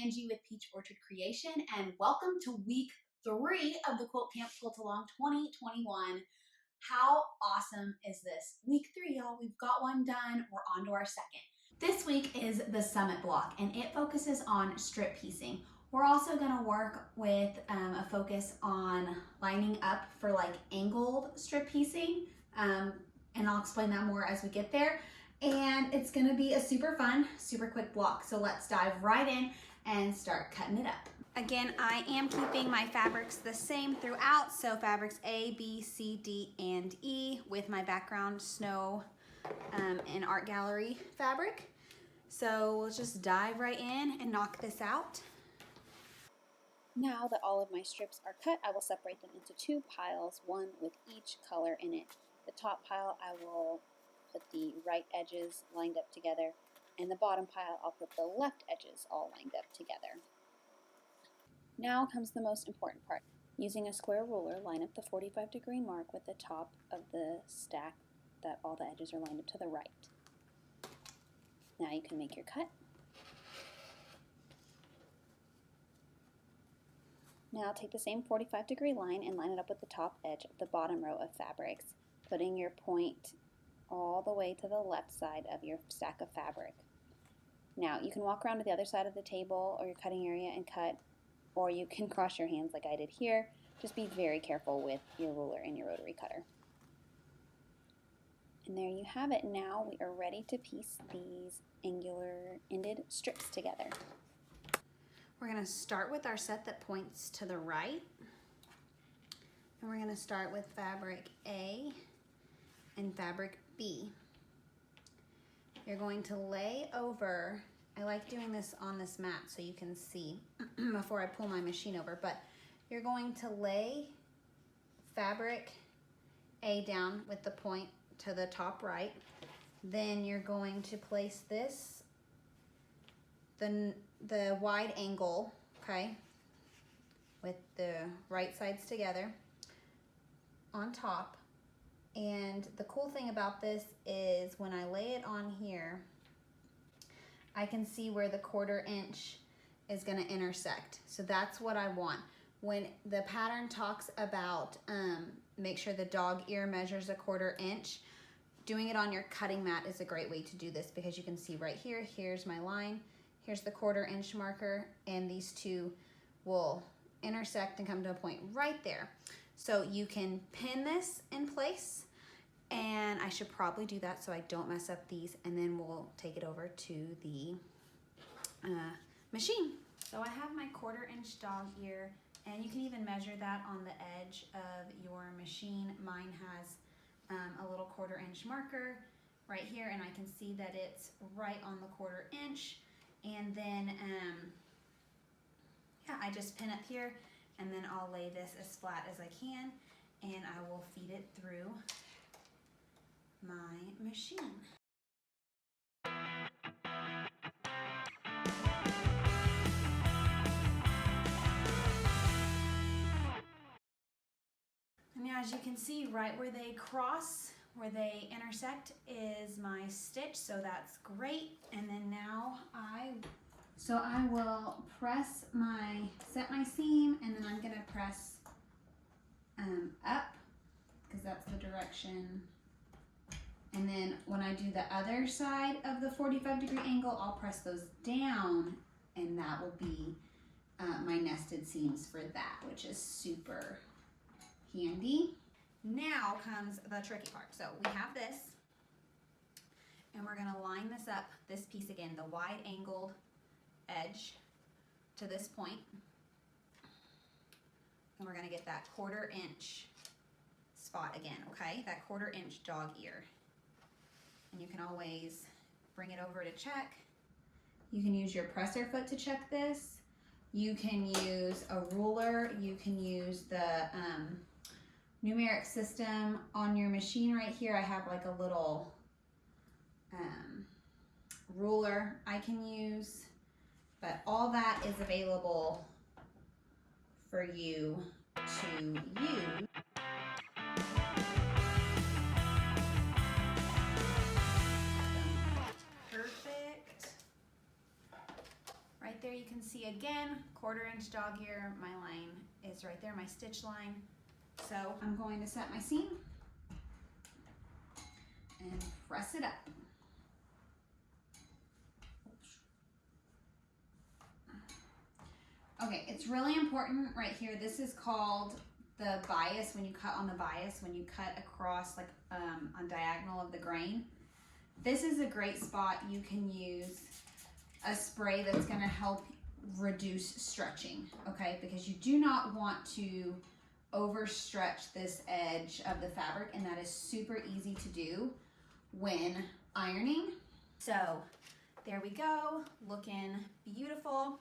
Angie with Peach Orchard Creation, and welcome to week 3 of the Quilt Camp QAL 2021. How awesome is this? Week 3, y'all. We've got one done. We're on to our second. This week is the Summit block, and it focuses on strip piecing. We're also going to work with a focus on lining up for like angled strip piecing, and I'll explain that more as we get there. And it's going to be a super fun, super quick block. So let's dive right in and start cutting it up. Again, I am keeping my fabrics the same throughout. So fabrics A, B, C, D, and E with my background snow and art gallery fabric. So we'll just dive right in and knock this out. Now that all of my strips are cut, I will separate them into 2 piles, one with each color in it. The top pile, I will put the right edges lined up together, and the bottom pile, I'll put the left edges all lined up together. Now comes the most important part. Using a square ruler, line up the 45-degree mark with the top of the stack that all the edges are lined up to the right. Now you can make your cut. Now take the same 45-degree line and line it up with the top edge of the bottom row of fabrics, putting your point all the way to the left side of your stack of fabric. Now you can walk around to the other side of the table or your cutting area and cut, or you can cross your hands like I did here. Just be very careful with your ruler and your rotary cutter. And there you have it. Now we are ready to piece these angular ended strips together. We're going to start with our set that points to the right. And we're going to start with fabric A and fabric B. You're going to lay over, I like doing this on this mat so you can see before I pull my machine over, but you're going to lay fabric A down with the point to the top right. Then you're going to place this, the wide angle, okay, with the right sides together on top. And the cool thing about this is when I lay it on here, I can see where the 1/4 inch is going to intersect. So that's what I want. When the pattern talks about make sure the dog ear measures a 1/4 inch, doing it on your cutting mat is a great way to do this because you can see right here, here's my line, here's the 1/4 inch marker, and these two will intersect and come to a point right there. So you can pin this in place, and I should probably do that so I don't mess up these, and then we'll take it over to the machine. So I have my 1/4 inch dog ear, and you can even measure that on the edge of your machine. Mine has a little 1/4 inch marker right here, and I can see that it's right on the 1/4 inch. And then, yeah, I just pin up here, and then I'll lay this as flat as I can, and I will feed it through my machine. And as you can see, right where they cross, where they intersect is my stitch, so that's great. And then now I will set my seam, and then I'm gonna press up, because that's the direction. And then when I do the other side of the 45-degree angle, I'll press those down, and that will be my nested seams for that, which is super handy. Now comes the tricky part. So we have this, and we're gonna line this up, this piece again, the wide angled edge to this point. And we're gonna get that 1/4 inch spot again, okay? That 1/4 inch dog ear. And you can always bring it over to check. You can use your presser foot to check this. You can use a ruler. You can use the numeric system on your machine right here. I have like a little ruler I can use, but all that is available for you to use. Perfect. Right there you can see again, 1/4 inch dog ear. My line is right there, my stitch line. So I'm going to set my seam and press it up. Okay, it's really important right here. This is called the bias, when you cut on the bias, when you cut across like on diagonal of the grain. This is a great spot. You can use a spray that's gonna help reduce stretching, okay? Because you do not want to overstretch this edge of the fabric, and that is super easy to do when ironing. So there we go, looking beautiful.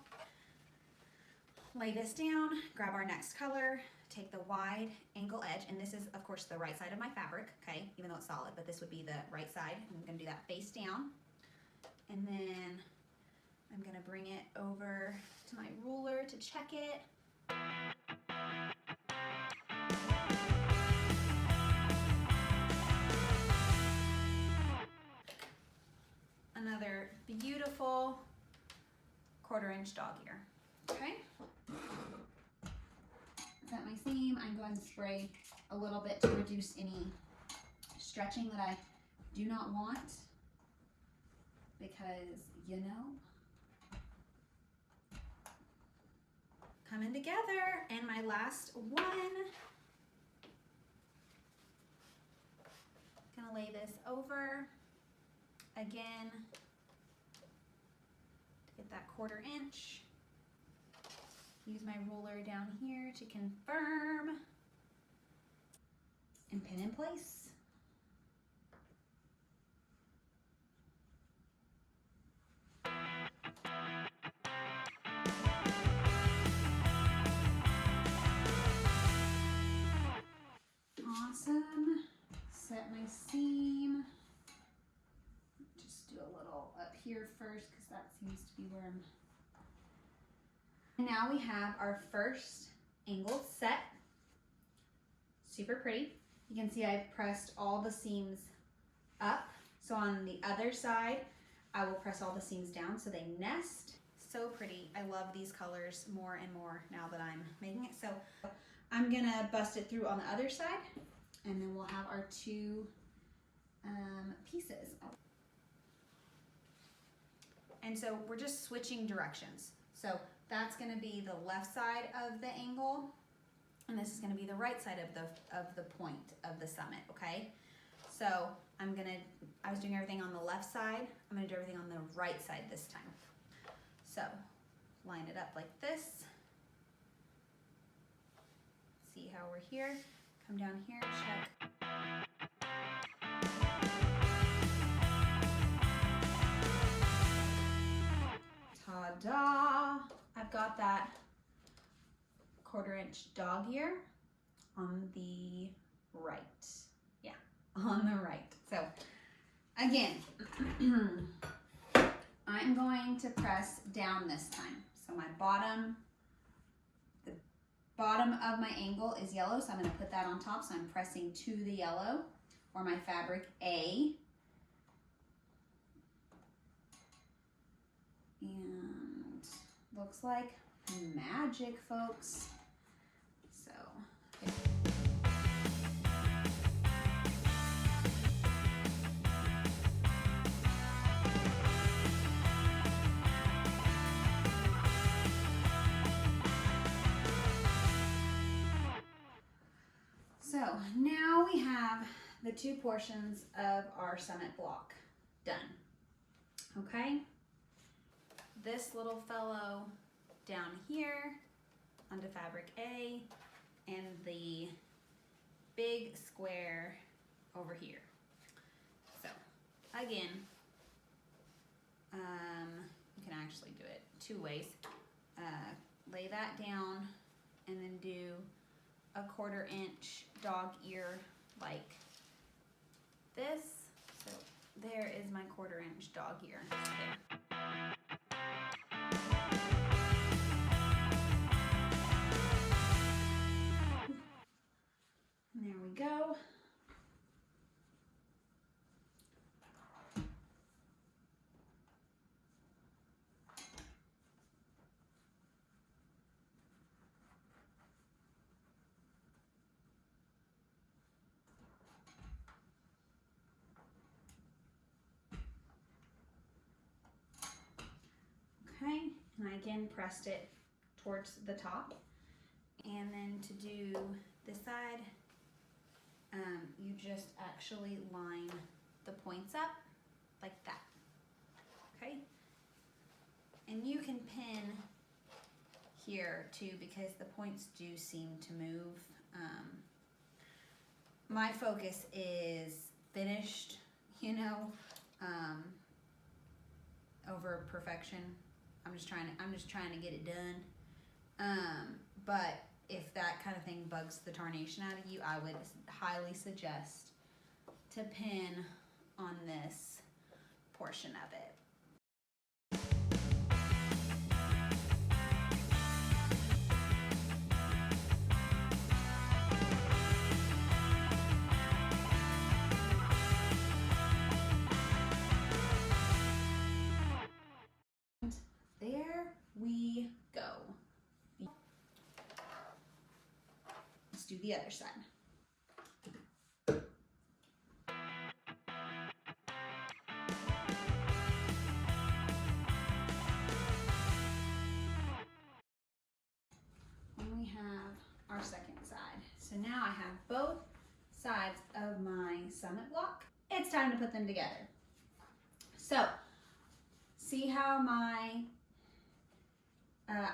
Lay this down, grab our next color, take the wide angle edge, and this is of course the right side of my fabric, okay, even though it's solid, but this would be the right side. I'm gonna do that face down, and then I'm gonna bring it over to my ruler to check it. Another beautiful 1/4 inch dog ear, okay? Set my seam. I'm going to spray a little bit to reduce any stretching that I do not want, because you know, coming together. And my last one, gonna lay this over again to get that 1/4 inch. Use my ruler down here to confirm and pin in place. Awesome. Set my seam. Just do a little up here first, because that seems to be where I'm. And now we have our first angle set. Super pretty. You can see I pressed all the seams up. So on the other side, I will press all the seams down so they nest. So pretty. I love these colors more and more now that I'm making it. So I'm gonna bust it through on the other side, and then we'll have our two pieces. And so we're just switching directions. So that's gonna be the left side of the angle, and this is gonna be the right side of the point of the summit, okay? So I was doing everything on the left side. I'm gonna do everything on the right side this time. So line it up like this. See how we're here. Come down here, check. Ta-da! I've got that 1/4 inch dog ear on the right. Yeah, on the right. So again, I'm going to press down this time. So my bottom of my angle is yellow, so I'm going to put that on top. So I'm pressing to the yellow, or my fabric A. And looks like magic, folks. So now we have the two portions of our summit block done. Okay, this little fellow down here onto fabric A, and the big square over here. So again, you can actually do it two ways. Lay that down and then do a 1/4 inch dog ear like this. So there is my 1/4 inch dog ear there. And there we go. again pressed it towards the top. And then to do this side, you just actually line the points up like that, okay? And you can pin here too because the points do seem to move. My focus is finished, you know, over perfection. I'm just trying to get it done. But if that kind of thing bugs the tarnation out of you, I would highly suggest to pin on this portion of it. There we go. Let's do the other side. And we have our second side. So now I have both sides of my summit block. It's time to put them together. So, see how my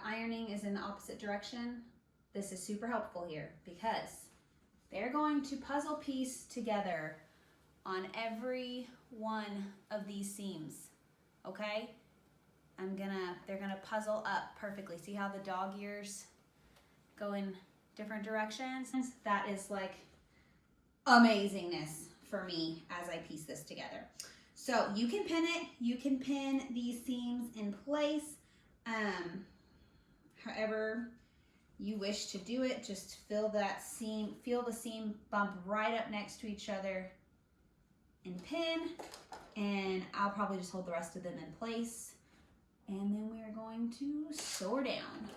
ironing is in the opposite direction? This is super helpful here because they're going to puzzle piece together on every one of these seams, okay? They're gonna puzzle up perfectly. See how the dog ears go in different directions? That is like amazingness for me as I piece this together. So you can pin it, you can pin these seams in place, however you wish to do it. Just feel that seam, feel the seam bump right up next to each other and pin, and I'll probably just hold the rest of them in place. And then we are going to sew her down.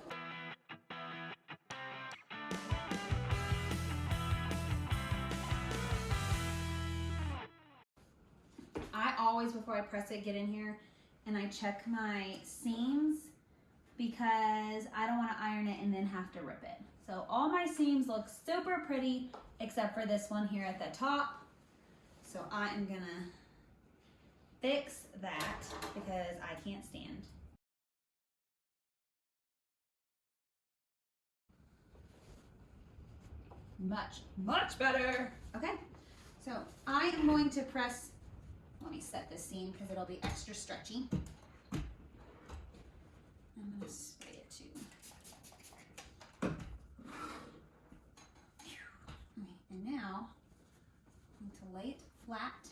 I always, before I press it, get in here and I check my seams because I don't want to iron it and then have to rip it. So all my seams look super pretty except for this one here at the top. So I am gonna fix that because I can't stand. Much better. Okay, so I am going to press, let me set this seam because it'll be extra stretchy. I'm gonna spray it too. Okay, and now I need to lay it flat.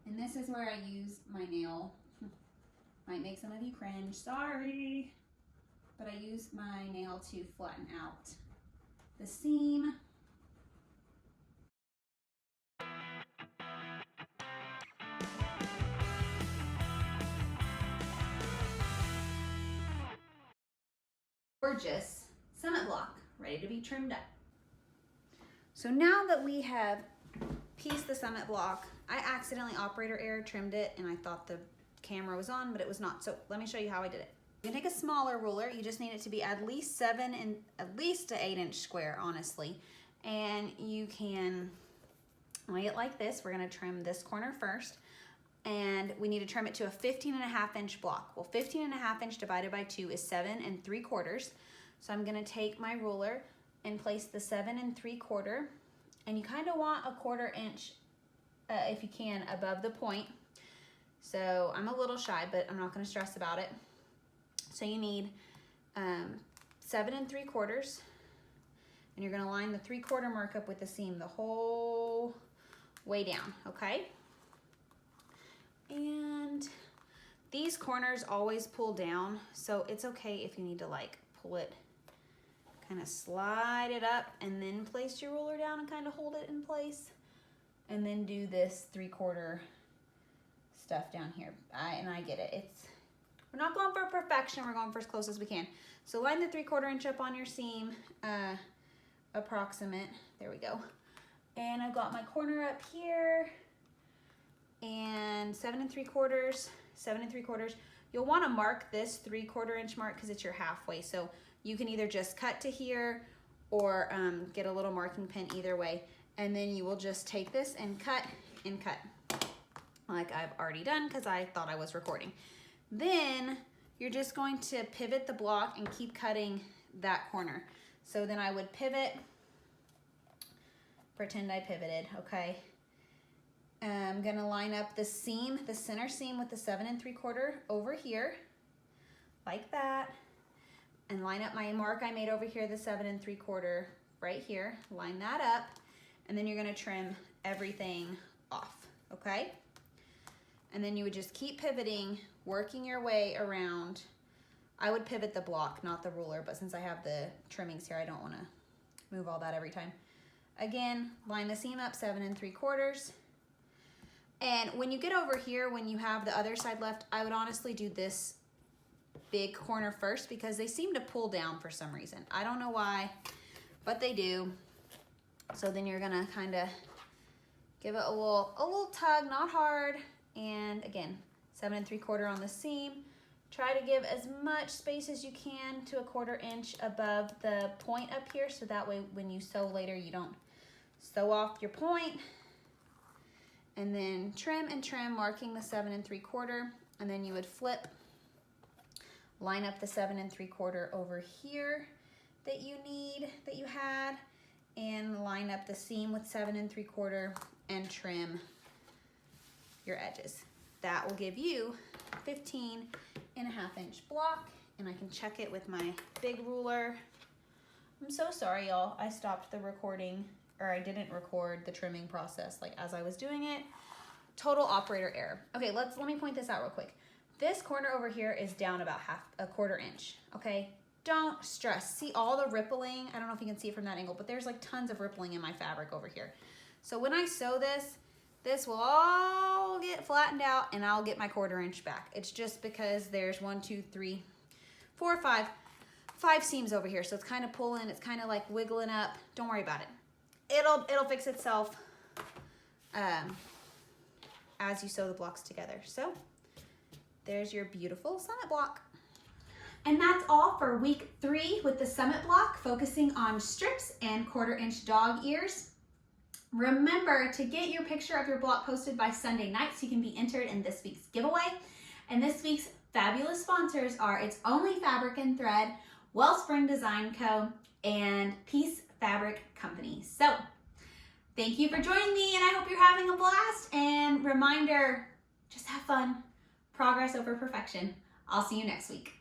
And this is where I use my nail. Might make some of you cringe, sorry. But I use my nail to flatten out the seam. Gorgeous summit block ready to be trimmed up. So now that we have pieced the summit block, I accidentally operator error trimmed it and I thought the camera was on, but it was not. So let me show you how I did it. You can take a smaller ruler. You just need it to be at least 7 and at least an 8-inch square, honestly. And you can lay it like this. We're gonna trim this corner first. And we need to trim it to a 15.5-inch block. Well, 15.5 divided by 2 is 7 3/4. So I'm gonna take my ruler and place the 7 3/4. And you kind of want a 1/4 inch, if you can, above the point. So I'm a little shy, but I'm not gonna stress about it. So you need 7 3/4. And you're gonna line the 3/4 mark up with the seam the whole way down, okay? And these corners always pull down, so it's okay if you need to like pull it, kind of slide it up and then place your ruler down and kind of hold it in place. And then do this 3/4 stuff down here. I get it. We're not going for perfection, we're going for as close as we can. So line the 3/4 inch up on your seam, approximate, there we go. And I've got my corner up here, and 7 3/4, 7 3/4. you'll want to mark this 3/4 inch mark because it's your halfway. So you can either just cut to here or get a little marking pin, either way. And then you will just take this and cut like I've already done because I thought I was recording. Then you're just going to pivot the block and keep cutting that corner. So then I would pivot, pretend I pivoted, okay? I'm gonna line up the seam, the center seam with the 7 3/4 over here, like that, and line up my mark I made over here, the 7 3/4 right here, line that up, and then you're gonna trim everything off, okay? And then you would just keep pivoting, working your way around. I would pivot the block, not the ruler, but since I have the trimmings here, I don't wanna move all that every time. Again, line the seam up 7 3/4. And when you get over here, when you have the other side left, I would honestly do this big corner first because they seem to pull down for some reason. I don't know why, but they do. So then you're gonna kind of give it a little tug, not hard. And again, 7 3/4 on the seam. Try to give as much space as you can to 1/4 inch above the point up here, so that way when you sew later, you don't sew off your point. And then trim and trim, marking the 7 3/4, and then you would flip, line up the 7 3/4 over here that you had, and line up the seam with 7 3/4 and trim your edges. That will give you 15.5 inch block, and I can check it with my big ruler. I'm so sorry, y'all. I stopped the recording, or I didn't record the trimming process like as I was doing it. Total operator error. Okay, let me point this out real quick. This corner over here is down about 1/4 inch, okay? Don't stress. See all the rippling? I don't know if you can see it from that angle, but there's like tons of rippling in my fabric over here. So when I sew this, this will all get flattened out and I'll get my 1/4 inch back. It's just because there's 1, 2, 3, 4, 5 seams over here. So it's kind of pulling, it's kind of like wiggling up. Don't worry about it. It'll fix itself as you sew the blocks together. So there's your beautiful summit block. And that's all for week 3 with the summit block, focusing on strips and 1/4 inch dog ears. Remember to get your picture of your block posted by Sunday night so you can be entered in this week's giveaway. And this week's fabulous sponsors are It's Only Fabric and Thread, Wellspring Design Co., and Peace Fabric Company. So thank you for joining me, and I hope you're having a blast. And reminder, just have fun. Progress over perfection. I'll see you next week.